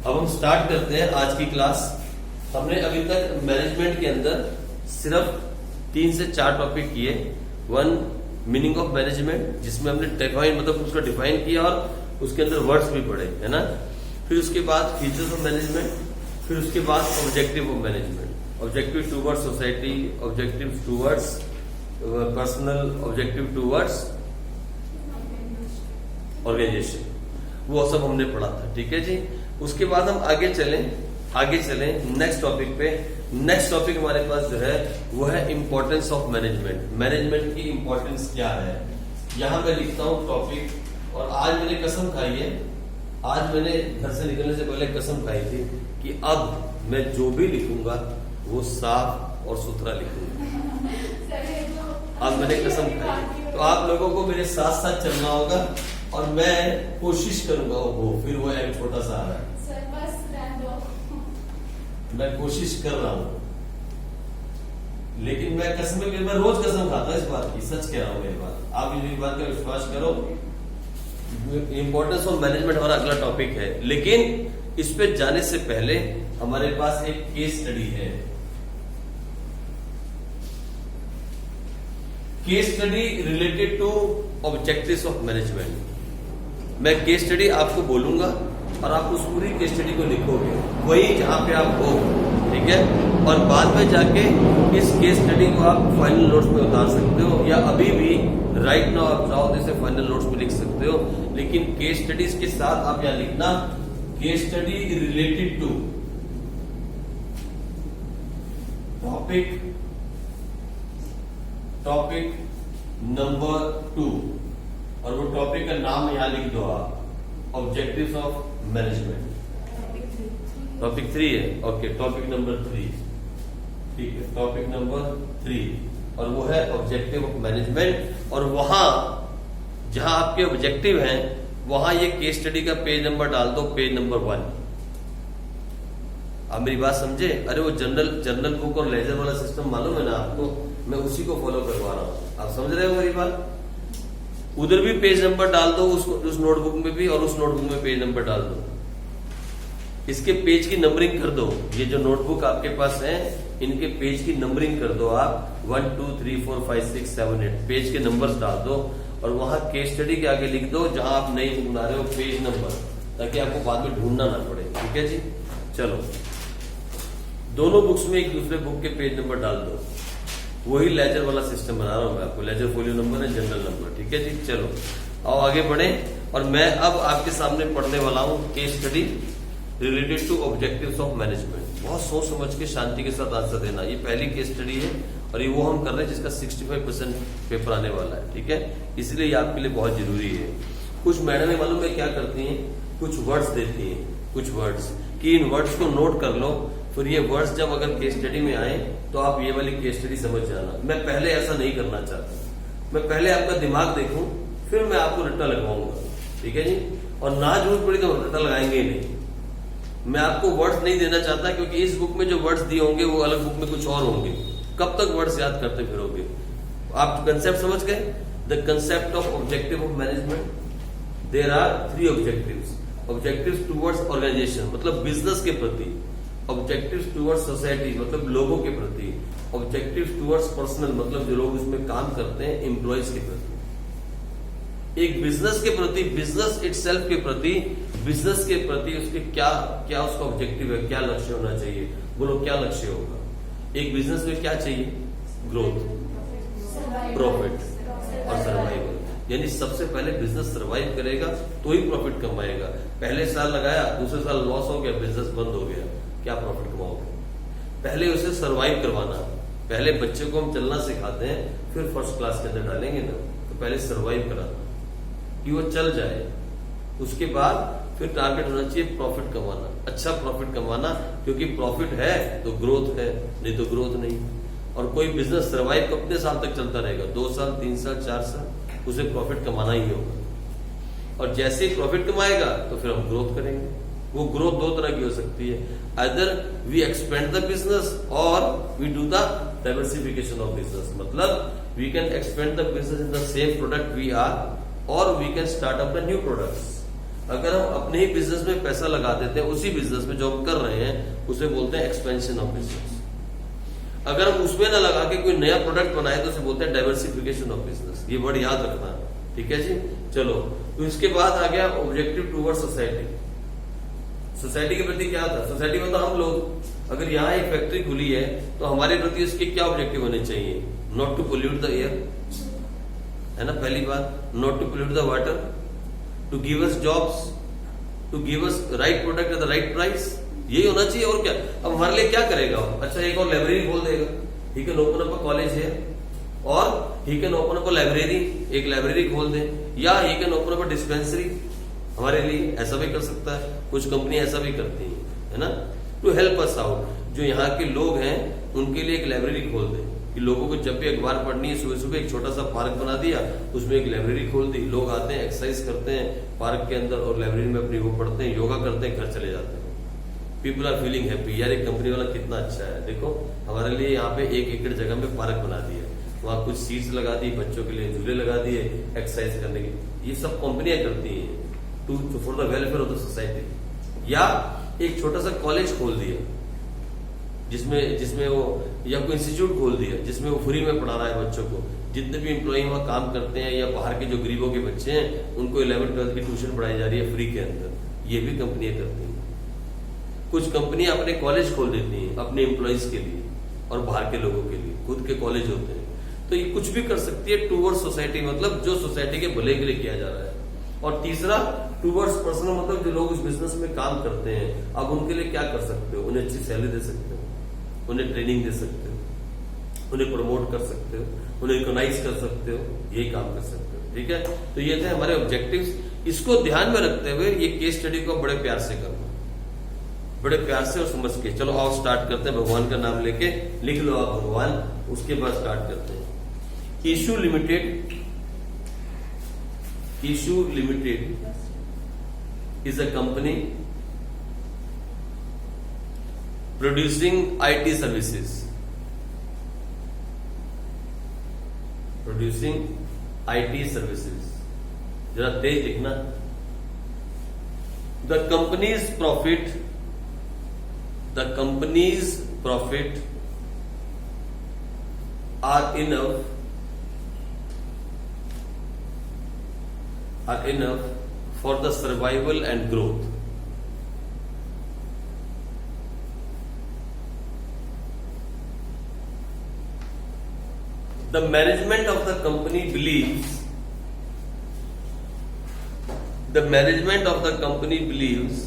अब हम स्टार्ट करते हैं आज की क्लास। हमने अभी तक मैनेजमेंट के अंदर सिर्फ 3 से 4 टॉपिक किए। 1 मीनिंग ऑफ मैनेजमेंट, जिसमें हमने डिफाइन मतलब उसको डिफाइन किया और उसके अंदर वर्ड्स भी पढ़े, है ना। फिर उसके बाद फीचर्स ऑफ मैनेजमेंट, फिर उसके बाद objective of management, objective towards society, objective towards personal, objective towards organisation, वो सब हमने पढ़ा था। ठीक है जी। उसके बाद हम आगे चलें नेक्स्ट टॉपिक पे। नेक्स्ट टॉपिक हमारे पास जो है वो है इंपॉर्टेंस ऑफ मैनेजमेंट। मैनेजमेंट की इंपॉर्टेंस क्या है, यहां मैं लिखता हूं टॉपिक। और आज मैंने कसम खाई है, आज मैंने घर से निकलने से पहले कसम खाई थी कि अब मैं जो भी लिखूंगा वो साफ और सुथरा लिखूंगा। आज मैंने कसम खाई, तो आप लोगों को मेरे साथ साथ चलना होगा और मैं कोशिश करूंगा वो फिर वो एक छोटा सा आ रहा है, मैं कोशिश कर रहा हूं, लेकिन मैं रोज कसम खाता हूं इस बात की, सच कह रहा हूं। मेरी बात आप मेरी बात का विश्वास करो। इंपॉर्टेंस ऑफ मैनेजमेंट हमारा अगला टॉपिक है, लेकिन इस पे जाने से पहले हमारे पास एक केस स्टडी है। Case study related to objectives of management. मैं केस स्टडी आपको बोलूंगा और आप उस पूरी केस स्टडी को लिखोगे वही जहां पे आप हो, ठीक है। और बाद में जाके इस केस स्टडी को आप फाइनल नोट्स में उतार सकते हो, या अभी भी राइट नाउ आप चाहो तो इसे फाइनल नोट्स में लिख सकते हो। लेकिन केस स्टडीज के साथ आप यहां लिखना case study related to topic number 2, और वो टॉपिक का नाम यहां लिख दो आप, ऑब्जेक्टिव्स ऑफ मैनेजमेंट। टॉपिक 3 है, ओके, टॉपिक नंबर 3, ठीक है, टॉपिक नंबर 3, और वो है ऑब्जेक्टिव ऑफ मैनेजमेंट। और वहां जहां आपके ऑब्जेक्टिव हैं वहां ये केस स्टडी का पेज नंबर डाल दो, पेज नंबर 1। आप मेरी बात समझे? अरे वो जर्नल बुक और लेजर वाला सिस्टम मालूम है ना आपको, मैं उसी को फॉलो करवा रहा हूं। आप समझ रहे हो मेरी बात? उधर भी पेज नंबर डाल दो, उस नोटबुक में भी, और उस नोटबुक में पेज नंबर डाल दो। इसके पेज की नंबरिंग कर दो। ये जो नोटबुक आपके पास है इनके पेज की नंबरिंग कर दो आप, 1 2 3 4 5 6 7 8 पेज के नंबर्स डाल दो। और वहां केस स्टडी के आगे लिख दो जहां आप नई बुक बना रहे हो पेज नंबर, ताकि आपको बाद में ढूंढना ना पड़े। ठीक है जी। चलो, दोनों बुक्स में एक दूसरे बुक के पेज नंबर डाल दो। वही लेजर वाला सिस्टम बना रहा हूं मैं आपको, लेजर फोलियो नंबर है, जनरल नंबर। ठीक है जी। चलो आओ आगे बढ़े। और मैं अब आपके सामने पढ़ने वाला हूं case study related to objectives of management. बहुत सोच समझ के शांति के साथ आंसर देना। ये पहली केस स्टडी है और ये वो हम कर रहे हैं जिसका 65% पेपर आने वाला है। ठीक है, इसलिए ये आपके लिए बहुत जरूरी है। कुछ मैडम मालूम है क्या करती हैं, कुछ वर्ड्स देती हैं, कुछ वर्ड्स कि इन वर्ड्स को नोट कर लो, फिर ये वर्ड्स जब अगर केस स्टडी में आए तो आप ये वाली केस स्टडी समझ जाना। मैं पहले ऐसा नहीं करना चाहता, मैं पहले आपका दिमाग देखूं फिर मैं आपको रट्टा लगवाऊंगा। ठीक है जी। और ना जरूरत पड़ी तो रट्टा लगाएंगे ही नहीं। मैं आपको वर्ड्स नहीं देना चाहता, क्योंकि इस बुक में जो वर्ड्स दिए होंगे वो अलग बुक में कुछ और होंगे। कब तक वर्ड्स याद करते फिरोगे? आप कंसेप्ट समझ गए? The concept of objective of management. There are 3 objectives. Objectives towards organisation मतलब बिजनेस के प्रति, ऑब्जेक्टिव्स टुवर्ड्स सोसाइटी मतलब लोगों के प्रति, ऑब्जेक्टिव्स टुवर्ड्स पर्सनल मतलब जो लोग उसमें काम करते हैं एम्प्लॉयज के प्रति। एक बिजनेस के प्रति, बिजनेस इटसेल्फ के प्रति, बिजनेस के प्रति उसके क्या क्या उसका ऑब्जेक्टिव है, क्या लक्ष्य होना चाहिए। बोलो क्या लक्ष्य होगा? एक बिजनेस में क्या चाहिए? ग्रोथ, प्रॉफिट और सर्वाइवल। यानी सबसे पहले बिजनेस सर्वाइव करेगा तो ही प्रॉफिट कमाएगा। पहले साल लगाया, दूसरे साल लॉस हो गया, बिजनेस बंद हो गया, क्या प्रॉफिट कमाओगे? पहले उसे सर्वाइव करवाना। पहले बच्चे को हम चलना सिखाते हैं, फिर फर्स्ट क्लास के अंदर डालेंगे ना, तो पहले सर्वाइव कराना कि वो चल जाए। उसके बाद फिर टारगेट होना चाहिए प्रॉफिट कमाना, अच्छा प्रॉफिट कमाना, क्योंकि प्रॉफिट है तो ग्रोथ है, नहीं तो ग्रोथ नहीं। और कोई बिजनेस सर्वाइव कितने साल तक चलता रहेगा? 2 साल, 3 साल, 4 साल, उसे प्रॉफिट कमाना ही होगा। और जैसे ही प्रॉफिट कमाएगा तो फिर हम ग्रोथ करेंगे। वो ग्रोथ 2 तरह की हो सकती है, either we expand the business और we do the diversification of business. मतलब we can expand the business in the same product we are, और we can start up the new products. अगर हम अपने ही बिजनेस में पैसा लगा देते हैं, उसी बिजनेस में जो हम कर रहे हैं उसे बोलते हैं एक्सपेंशन ऑफ बिजनेस। अगर हम उसमें ना लगा के कोई नया प्रोडक्ट बनाए तो उसे बोलते हैं डाइवर्सिफिकेशन ऑफ बिजनेस। ये वर्ड याद रखना, ठीक है जी। चलो, तो इसके बाद आ गया ऑब्जेक्टिव टूवर्ड सोसाइटी। सोसाइटी के प्रति क्या था? सोसाइटी में तो हम लोग, अगर यहाँ एक फैक्ट्री खुली है तो हमारे प्रति उसके क्या ऑब्जेक्टिव होने चाहिए? Not to pollute the air, है ना, पहली बात। Not to pollute the water, to give us jobs, to give us right product at the right price, यही होना चाहिए। और क्या? अब हमारे लिए क्या करेगा? अच्छा, एक और लाइब्रेरी खोल देगा, he can open up a college है, और he can open up a library, एक लाइब्रेरी खोल दे, या he can open up a dispensary हमारे लिए, ऐसा भी कर सकता है। कुछ कंपनी ऐसा भी करती है ना, टू हेल्प अस आउट, जो यहाँ के लोग हैं उनके लिए एक लाइब्रेरी खोल दे, कि लोगों को जब भी अखबार पढ़नी है सुबह सुबह एक छोटा सा पार्क बना दिया, उसमें एक लाइब्रेरी खोल दी, लोग आते हैं, एक्सरसाइज करते हैं पार्क के अंदर और लाइब्रेरी में अपनी वो पढ़ते हैं, योगा करते हैं, घर चले जाते हैं। पीपल आर फीलिंग हैप्पी, यार एक कंपनी वाला कितना अच्छा है, देखो हमारे लिए यहाँ पे 1 एकड़ जगह में पार्क बना दिया, वहां कुछ सीट्स लगा दी, बच्चों के लिए झूले लगा दिए एक्सरसाइज करने के। ये सब कंपनियां करती हैं to for the welfare of the society. या एक छोटा सा कॉलेज खोल दिया जिसमें वो, या कोई इंस्टीट्यूट खोल दिया जिसमें वो फ्री में पढ़ा रहा है बच्चों को। जितने भी एम्प्लॉय वहां काम करते हैं या बाहर के जो गरीबों के बच्चे हैं उनको 11th-12th की ट्यूशन पढ़ाई जा रही है फ्री के अंदर। ये भी कंपनियां करती हैं। कुछ कंपनियां अपने कॉलेज खोल देती हैं अपने एम्प्लॉयज के लिए और बाहर के लोगों के लिए, खुद के कॉलेज होते हैं। तो ये कुछ भी कर सकती है टूवर्ड्स सोसाइटी, मतलब जो सोसाइटी के भले के लिए किया जा रहा है। और तीसरा टूवर्ड्स पर्सनल, मतलब जो लोग उस बिजनेस में काम करते हैं, अब उनके लिए क्या कर सकते हो? उन्हें अच्छी सैलरी दे सकते हो, उन्हें ट्रेनिंग दे सकते हो, उन्हें प्रमोट कर सकते हो, उन्हें रिकॉग्नाइज कर सकते हो, यही काम कर सकते हो, ठीक है। तो ये थे हमारे ऑब्जेक्टिव्स। इसको ध्यान में रखते हुए ये केस स्टडी को बड़े प्यार से करना, बड़े प्यार से और समझ के। चलो आओ स्टार्ट करते हैं। भगवान का नाम लेके लिख लो आप भगवान, उसके बाद स्टार्ट करते हैं। Issue limited, issue limited is a company producing IT services, producing IT services, जरा तेज लिखना। The company's profit are enough for the survival and growth. The management of the company believes the management of the company believes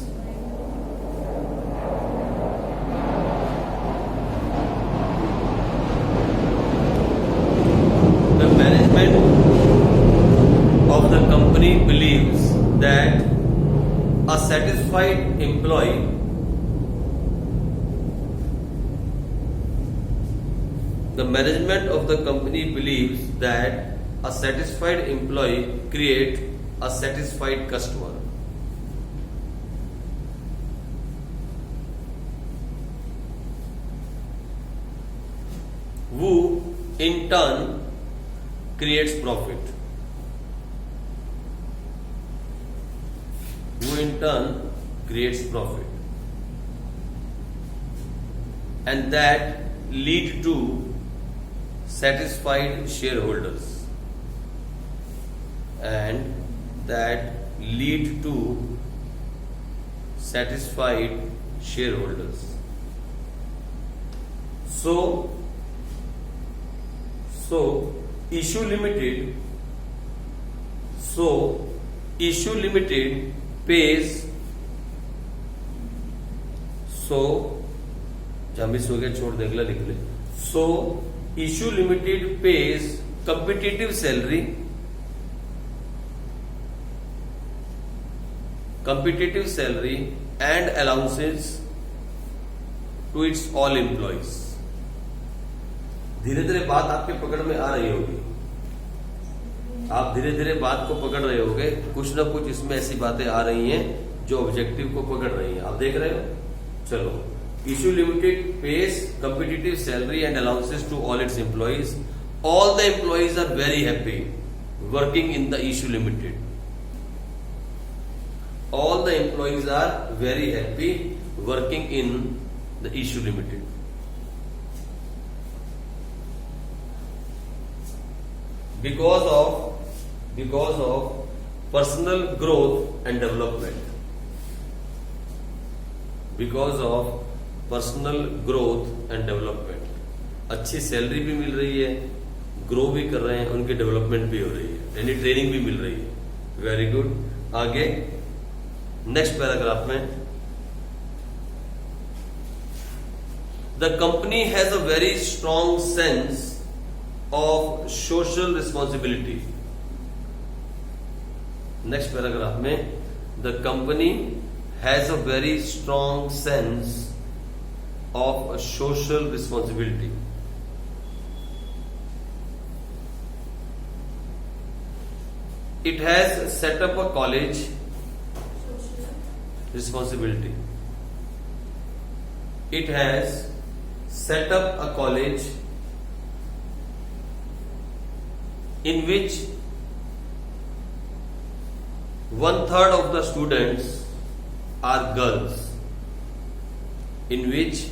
that a satisfied employee the management of the company believes that a satisfied employee creates a satisfied customer. Who in turn creates profit. Who in turn creates profit, and that lead to satisfied shareholders, and that lead to satisfied shareholders. So issue limited pays, जहां miss हो गया छोड़ दे, अगला लिख ले। So issue limited pays competitive salary and allowances to its all employees. धीरे धीरे बात आपके पकड़ में आ रही होगी, आप धीरे धीरे बात को पकड़ रहे होगे। कुछ ना कुछ इसमें ऐसी बातें आ रही हैं जो ऑब्जेक्टिव को पकड़ रही हैं, आप देख रहे हो। चलो, issue limited pays competitive salary and allowances to all its employees. All the employees are very happy working in the issue limited. all the employees are very happy working in the issue limited. Because of personal growth and development. Because of personal growth and development. अच्छी salary भी मिल रही है, grow भी कर रहे हैं, उनकी development भी हो रही है, यानी ट्रेनिंग भी मिल रही है. Very good. आगे नेक्स्ट पैराग्राफ में, the company has a very strong sense of social responsibility. Next paragraph में, the company has a very strong sense of social responsibility. It has set up a college. Responsibility. It has set up a college in which 1/3 of the students are girls. In which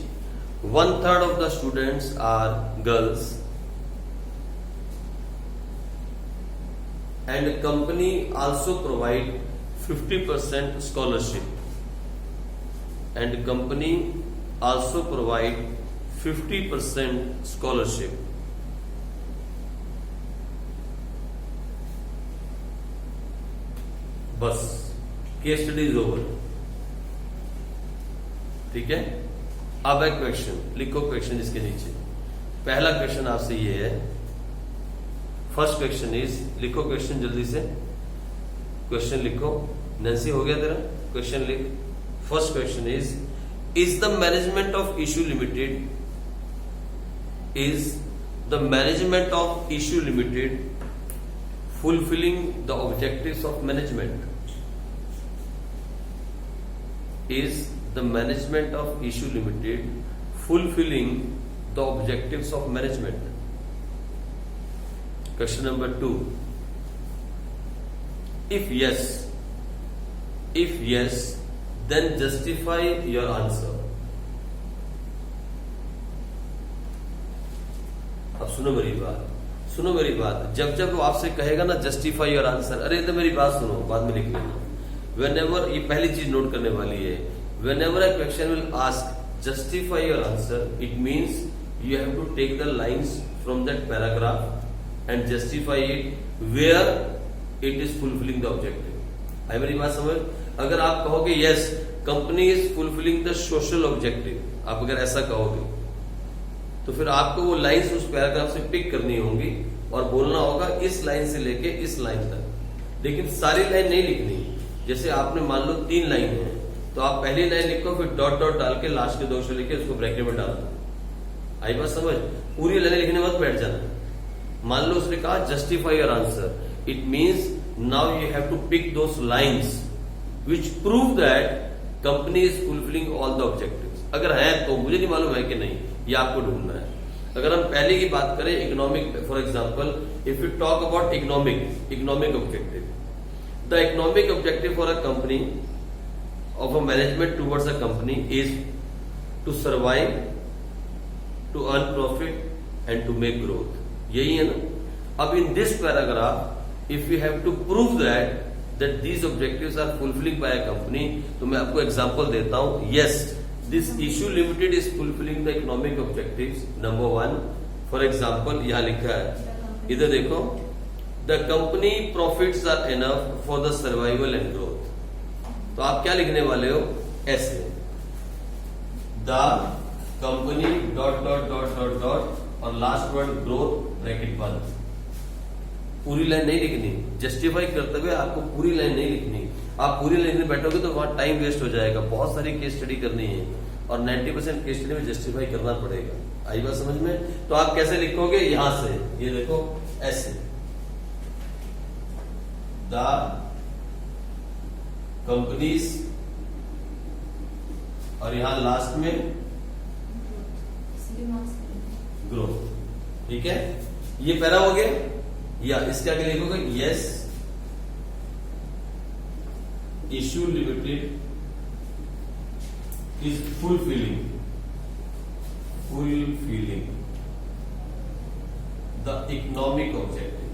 1/3 of the students are girls. And the company also provide 50% scholarship. And the company also provide 50% scholarship. बस case study is over. ठीक है. अब एक question लिखो, question इसके नीचे. पहला question आपसे ये है, फर्स्ट क्वेश्चन इज, लिखो क्वेश्चन जल्दी से, क्वेश्चन लिखो. नैन्सी हो गया तेरा क्वेश्चन लिख. First question is the management of issue limited, is the management of issue limited fulfilling the objectives of management? Is the management of issue limited fulfilling the objectives of management? Question number 2. If yes, then justify your answer. अब सुनो मेरी बात. जब वो आपसे कहेगा ना justify your answer, अरे तो मेरी बात सुनो, बाद में लिख लेना. Whenever, ये पहली चीज नोट करने वाली है, whenever a question will ask justify your answer, it means you have to take the lines from that paragraph and justify it where it is fulfilling the objective. आई मेरी बात समझ. अगर आप कहोगे yes, company is fulfilling the social objective, आप अगर ऐसा कहोगे तो फिर आपको वो लाइंस उस पैराग्राफ से पिक करनी होंगी और बोलना होगा इस लाइन से लेके इस लाइन तक. लेकिन सारी लाइन नहीं लिखनी. जैसे आपने मान लो 3 लाइन है, तो आप पहली लाइन लिखो, फिर डॉट डॉट डाल के लास्ट के 2 अक्षर लिखे उसको ब्रैकेट में डाल दो. आई बात समझ. पूरी लाइन लिखने मत बैठ जाना. मान लो उसने कहा justify your answer, it means now you have to pick those lines which prove that company is fulfilling all the objectives. अगर है तो, मुझे नहीं मालूम है कि नहीं, ये आपको ढूंढना है. अगर हम पहले की बात करें economic, for example if you talk about economic objective, the economic objective for a company of a management towards a company is to survive, to earn profit and to make growth. यही है ना. अब in this paragraph if you have to prove that these objectives are fulfilling by a company, तो मैं आपको example देता हूं. Yes, this issue limited is fulfilling the economic objectives. Number 1, for example, यहाँ लिखा है, इधर देखो, the company profits are enough for the survival and growth. तो आप क्या लिखने वाले हो? ऐसे, the company ... और लास्ट वर्ड ग्रोथ ब्रैकेट बंद. पूरी लाइन नहीं लिखनी. जस्टिफाई करते हुए आपको पूरी लाइन नहीं लिखनी. आप पूरी लाइन में बैठोगे तो वहां टाइम वेस्ट हो जाएगा. बहुत सारी केस स्टडी करनी है और 90% केस स्टडी में जस्टिफाई करना पड़ेगा. आई बात समझ में. तो आप कैसे लिखोगे? यहां से, ये देखो ऐसे, द कंपनीज, और यहां लास्ट में ग्रोथ. ठीक है, ये पैरा हो गया. या इसके आगे लिखोगे yes, issue limited is fulfilling the economic objective,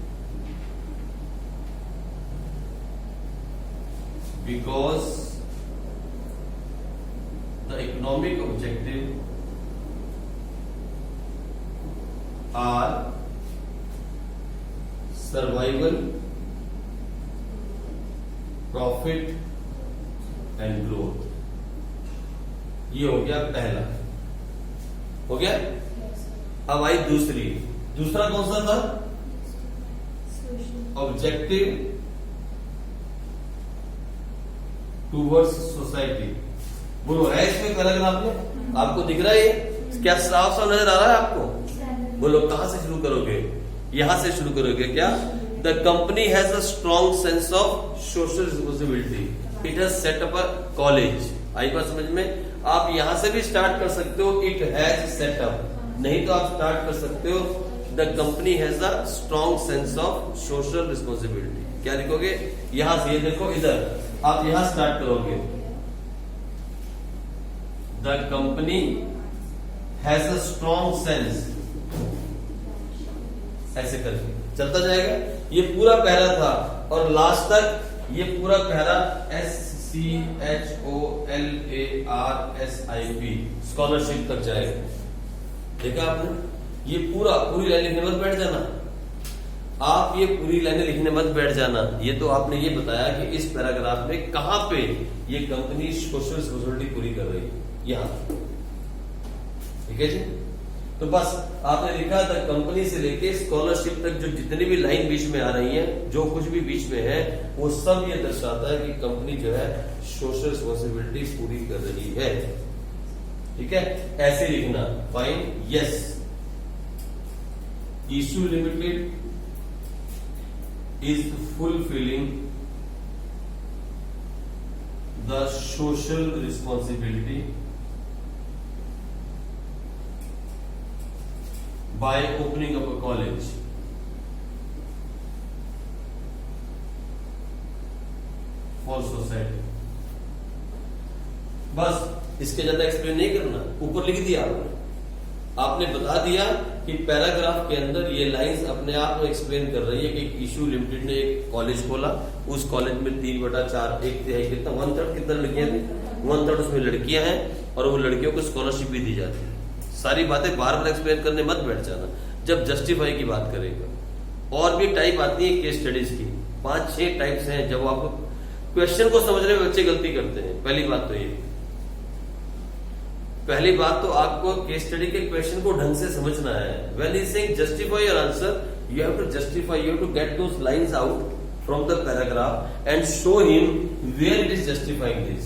because the economic objective are survival, profit and growth. ये हो गया पहला, हो गया। अब आई दूसरा कौन सा था? Objective towards society. बोलो है इसमें पैराग्राफ में? आपको दिख रहा है ये? क्या साफ साफ नजर आ रहा है आपको? बोलो कहां से शुरू करोगे? यहां से शुरू करोगे क्या? The company has a strong sense of social responsibility. It has set up a college. आई बात समझ में? आप यहां से भी स्टार्ट कर सकते हो, it has set up, नहीं तो आप स्टार्ट कर सकते हो the company has a strong sense of social responsibility. क्या लिखोगे? यहां से, ये देखो इधर, आप यहां स्टार्ट करोगे the company has a strong sense, ऐसे करके चलता जाएगा। ये पूरा पहला था और लास्ट तक ये पूरा पहला SCHOLARSIP स्कॉलरशिप तक जाएगा। देखा आपने? ये पूरी लाइन लिखने मत बैठ जाना, आप ये पूरी लाइनें लिखने मत बैठ जाना। ये तो आपने ये बताया कि इस पैराग्राफ में कहां पे ये कंपनी सोशल रिस्पांसिबिलिटी पूरी कर रही है, यहां। ठीक है जी? तो बस आपने लिखा था कंपनी से लेके स्कॉलरशिप तक जो जितनी भी लाइन बीच में आ रही है, जो कुछ भी बीच में है, वो सब ये दर्शाता है कि कंपनी जो है सोशल रिस्पांसिबिलिटी पूरी कर रही है। ठीक है? ऐसे लिखना, fine, yes. Issue limited is fulfilling the social responsibility by opening up a college for society। बस इसके ज्यादा एक्सप्लेन नहीं करना, ऊपर लिख दिया आपने बता दिया कि पैराग्राफ के अंदर ये लाइंस अपने आप में एक्सप्लेन कर रही है कि इशू लिमिटेड ने एक कॉलेज खोला, उस कॉलेज में 3/4 एक तिहाई कितना 1/3 कितना लड़कियां थी, 1/3 उसमें लड़कियां हैं और वो लड़कियों को स्कॉलरशिप भी दी जाती है। सारी बातें बार बार एक्सप्लेन करने मत बैठ जाना। जब जस्टिफाई की बात करेगा, और भी टाइप आती है केस स्टडीज की, 5-6 टाइप्स हैं। जब आपको क्वेश्चन को समझने में बच्चे गलती करते हैं, पहली बात तो आपको केस स्टडी के क्वेश्चन को ढंग से समझना है। When he saying justify your answer, you have to justify, you have to get those lines out from the paragraph and show him where it is justifying this.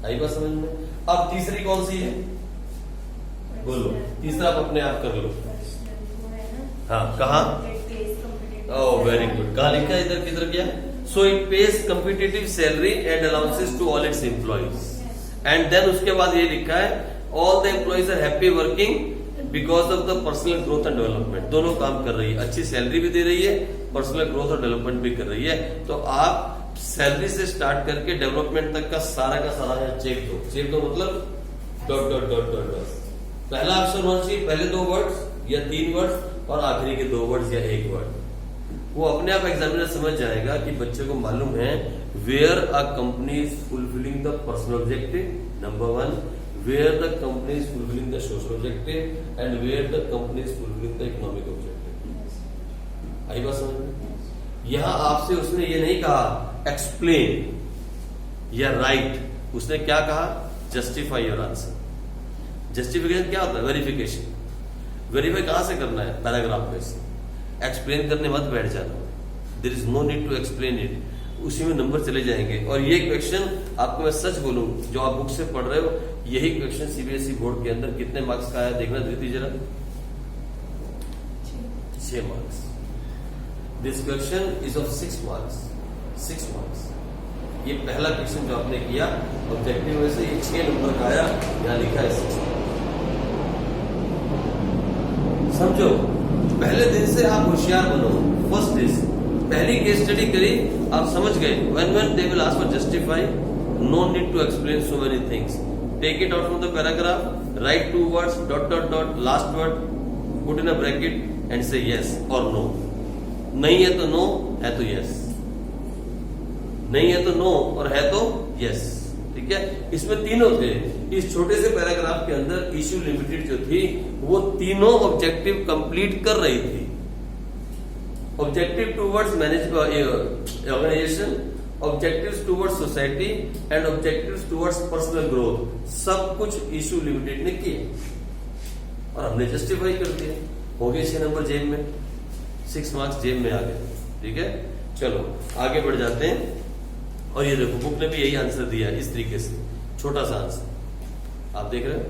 आई बात समझ में? अब तीसरी कौन सी है? बोलो, तीसरा आप अपने आप कर लो। हाँ, कहा? Oh very good. कहा लिखा है? इधर किधर क्या? So it pays competitive salary and allowances to all its employees. And then उसके बाद ये लिखा है all the employees are happy working because of the personal growth and development. दोनों काम कर रही है, अच्छी सैलरी भी दे रही है, पर्सनल ग्रोथ और डेवलपमेंट भी कर रही है। तो आप सैलरी से स्टार्ट करके डेवलपमेंट तक का सारा चेक दो मतलब dot dot dot dot dot. पहला अक्षर होना चाहिए, पहले 2 वर्ड्स या 3 वर्ड्स और आखिरी के 2 वर्ड्स या 1 वर्ड। वो अपने आप एग्जामिनर समझ जाएगा कि बच्चे को मालूम है where a company is fulfilling the personal objective, number 1, where the company is fulfilling the social objective and where the company is fulfilling the economic objective. आई बात समझ में? यहां आपसे उसने ये नहीं कहा एक्सप्लेन या राइट, उसने क्या कहा? Justify your answer. जस्टिफिकेशन क्या होता है? वेरिफिकेशन। वेरीफाई कहां से करना है? पैराग्राफ में से। एक्सप्लेन करने मत बैठ जाना, there is no need to explain it, उसी में नंबर चले जाएंगे। और ये क्वेश्चन आपको मैं सच बोलूं, जो आप बुक से पढ़ रहे हो, यही क्वेश्चन सीबीएसई बोर्ड के अंदर कितने मार्क्स का आया देखना धीरे जरा, 6 marks. This question is of 6 marks. 6 marks. ये पहला क्वेश्चन जो आपने किया ऑब्जेक्टिव में से, ये 6 नंबर का आया, यहां लिखा है 6। समझो, पहले दिन से आप होशियार बनो, फर्स्ट डे से। पहली केस स्टडी करी, आप समझ गए। when they will ask for justify, no need to explain so many things. Take it out from the paragraph, write 2 words, ... last word, put in a bracket and say yes or no. नहीं है तो no, है तो yes, नहीं है तो no और है तो यस। ठीक है, इसमें तीनों थे। इस छोटे से पैराग्राफ के अंदर इश्यू लिमिटेड जो थी वो तीनों ऑब्जेक्टिव कंप्लीट कर रही थी। Objective towards organisation, objectives towards society and objectives towards personal growth, सब कुछ इश्यू लिमिटेड ने किए और हमने जस्टिफाई कर दिया। हो गए 6 नंबर जेब में, 6 मार्क्स जेब में आ गए। ठीक है, चलो आगे बढ़ जाते हैं। और ये देखो बुक ने भी यही आंसर दिया इस तरीके से, छोटा सा आंसर आप देख रहे हो।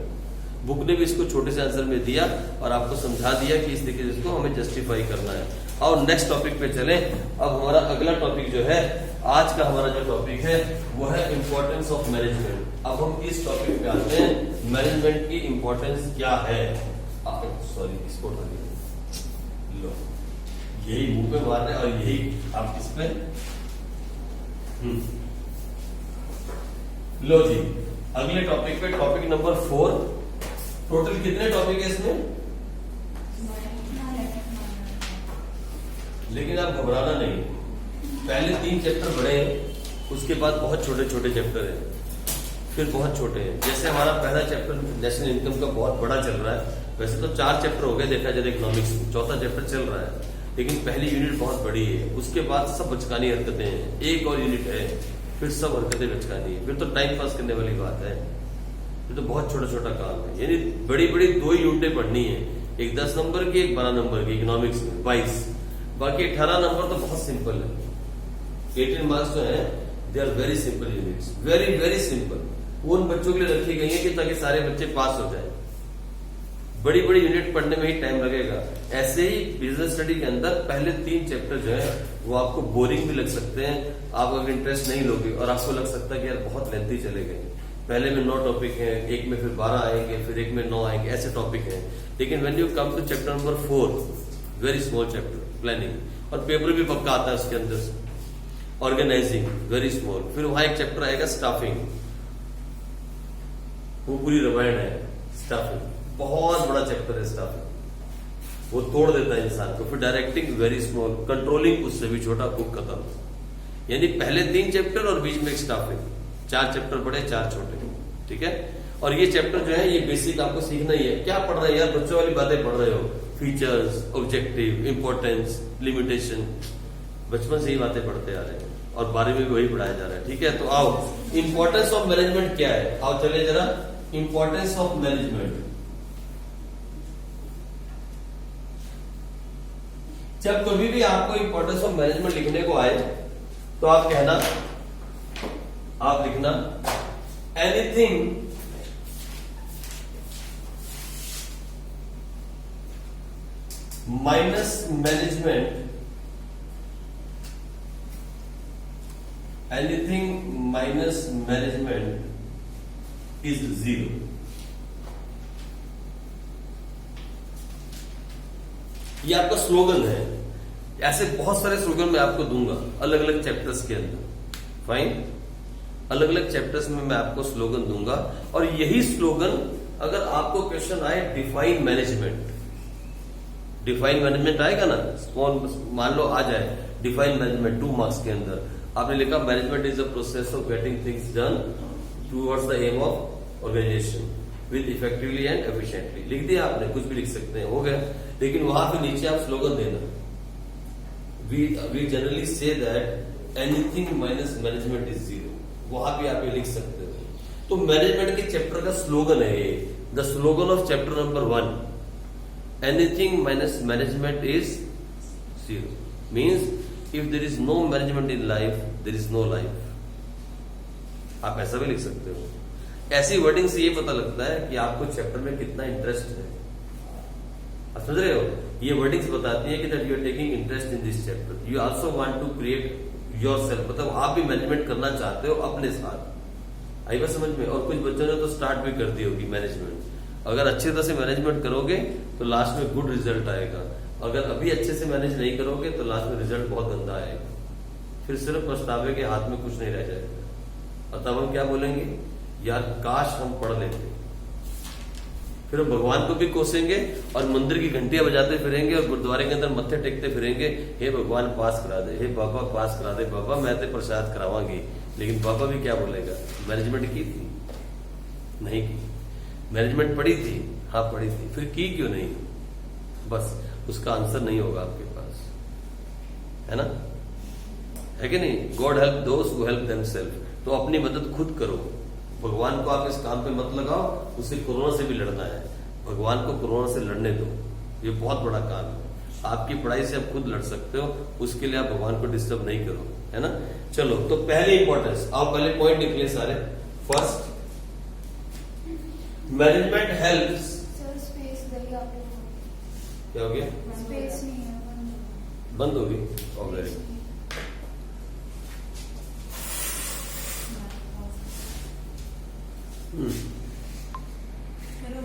बुक ने भी इसको छोटे से आंसर में दिया और आपको समझा दिया कि इस तरीके से इसको हमें जस्टिफाई करना है। और नेक्स्ट टॉपिक पे चलें। अब हमारा अगला टॉपिक जो है, आज का हमारा जो टॉपिक है वो है इंपॉर्टेंस ऑफ मैनेजमेंट। अब हम इस टॉपिक पे आते हैं, मैनेजमेंट की इंपॉर्टेंस क्या है। सॉरी, इसको उठा दिया, लो यही मुंह पे मार रहे और यही आप इस पे लो जी। अगले टॉपिक पे, टॉपिक नंबर 4। टोटल कितने टॉपिक है इसमें? लेकिन आप घबराना नहीं, पहले 3 चैप्टर बड़े हैं, उसके बाद बहुत छोटे छोटे चैप्टर हैं, फिर बहुत छोटे हैं। जैसे हमारा पहला चैप्टर नेशनल इनकम का बहुत बड़ा चल रहा है। वैसे तो 4 चैप्टर हो गए देखा जाए इकोनॉमिक्स में, 4था चैप्टर चल रहा है, लेकिन पहली यूनिट बहुत बड़ी है। उसके बाद सब बचकानी हरकतें हैं, एक और यूनिट है, फिर सब हरकतें बचकानी है, फिर तो टाइम पास करने वाली बात है। फिर तो बहुत छोटा छोटा काम है, यानी बड़ी बड़ी 2 यूनिटें पढ़नी है, एक 10 नंबर की, एक 12 नंबर की इकोनॉमिक्स में 22। बाकी 18 नंबर तो बहुत सिंपल है। 18 मार्क्स जो है they are very simple units, very very simple. वो उन बच्चों के लिए रखी गई है कि ताकि सारे बच्चे पास हो जाए। बड़ी बड़ी यूनिट पढ़ने में ही टाइम लगेगा। ऐसे ही बिजनेस स्टडी के अंदर पहले 3 चैप्टर जो है वो आपको बोरिंग भी लग सकते हैं, आप अगर इंटरेस्ट नहीं लोगे और आपको लग सकता है कि यार बहुत लेंथी चले गए। पहले में 9 टॉपिक हैं, एक में फिर 12 आएंगे, फिर एक में 9 आएंगे, ऐसे टॉपिक हैं। लेकिन when you come to chapter number 4, very small chapter, planning, और पेपर भी पक्का आता है उसके अंदर से, ऑर्गेनाइजिंग, वेरी स्मॉल। फिर वहां एक चैप्टर आएगा स्टाफिंग, वो पूरी रामायण है स्टाफिंग, बहुत बड़ा चैप्टर है स्टाफिंग, वो तोड़ देता है इंसान को। फिर डायरेक्टिंग, वेरी स्मॉल, कंट्रोलिंग उससे भी छोटा, बुक खत्म। यानी पहले 3 चैप्टर और बीच में एक स्टाफिंग, 4 चैप्टर बड़े 4 छोटे। ठीक है, और ये चैप्टर जो है ये बेसिक आपको सीखना ही है। क्या पढ़ रहे हैं यार, बच्चों वाली बातें पढ़ रहे हो, फीचर्स, ऑब्जेक्टिव, इंपॉर्टेंस, लिमिटेशन, बचपन से ही बातें पढ़ते आ रहे हैं और 12वीं में वही पढ़ाया जा रहा है। ठीक है, तो आओ, इंपॉर्टेंस ऑफ मैनेजमेंट क्या है, आओ चले जरा, इंपॉर्टेंस ऑफ मैनेजमेंट। जब कभी भी आपको इंपॉर्टेंस ऑफ मैनेजमेंट लिखने को आए तो आप कहना, आप लिखना anything minus management, anything minus management is 0। ये आपका स्लोगन है। ऐसे बहुत सारे स्लोगन मैं आपको दूंगा अलग अलग चैप्टर्स के अंदर, फाइन, अलग अलग चैप्टर्स में मैं आपको स्लोगन दूंगा। और यही स्लोगन अगर आपको क्वेश्चन आए डिफाइन मैनेजमेंट, डिफाइन मैनेजमेंट आएगा ना, मान लो आ जाए डिफाइन मैनेजमेंट 2 मार्क्स के अंदर, आपने लिखा management is a process of getting things done towards the aim of organisation with effectively and efficiently, लिख दिया आपने, कुछ भी लिख सकते हैं, हो गया। लेकिन वहां पे नीचे आप स्लोगन देना, we generally say that anything minus management is 0, वहां भी आप ये लिख सकते हो। तो मैनेजमेंट के चैप्टर का स्लोगन है ये, the slogan of chapter number 1, anything minus management is 0, means if there is no management in life there is no life. आप ऐसा भी लिख सकते हो। ऐसी वर्डिंग से ये पता लगता है कि आपको चैप्टर में कितना इंटरेस्ट है। आप समझ रहे हो, ये वर्डिंग्स बताती है कि that you are taking interest in this chapter, you also want to create yourself, मतलब आप भी मैनेजमेंट करना चाहते हो अपने साथ। आई बात समझ में। और कुछ बच्चों ने तो स्टार्ट भी कर दी होगी मैनेजमेंट। अगर अच्छी तरह से मैनेजमेंट करोगे तो लास्ट में गुड रिजल्ट आएगा। अगर अभी अच्छे से मैनेज नहीं करोगे तो लास्ट में रिजल्ट बहुत गंदा आएगा, फिर सिर्फ पछतावे के हाथ में कुछ नहीं रह जाएगा। और तब हम क्या बोलेंगे, यार काश हम पढ़ लेते। फिर हम भगवान को भी कोसेंगे और मंदिर की घंटियां बजाते फिरेंगे और गुरुद्वारे के अंदर मत्थे टेकते फिरेंगे, हे भगवान पास करा दे, हे बाबा पास करा दे, बाबा मैं तो प्रसाद करावांगी। लेकिन बाबा भी क्या बोलेगा, मैनेजमेंट की थी? नहीं की। मैनेजमेंट पढ़ी थी? हाँ पढ़ी थी। फिर की क्यों नहीं? बस उसका आंसर नहीं होगा आपके पास, है ना, है कि नहीं। God help those who help themselves. तो अपनी मदद खुद करो। भगवान को आप इस काम पे मत लगाओ, उसे कोरोना से भी लड़ना है। भगवान को कोरोना से लड़ने दो, ये बहुत बड़ा काम है। आपकी पढ़ाई से आप खुद लड़ सकते हो, उसके लिए आप भगवान को डिस्टर्ब नहीं करो, है ना। चलो तो पहले इंपॉर्टेंस, आप पहले पॉइंट लिख ले सारे। First, management helps. क्या हो गया? स्पेस नहीं है, बंद होगी ऑलरेडी।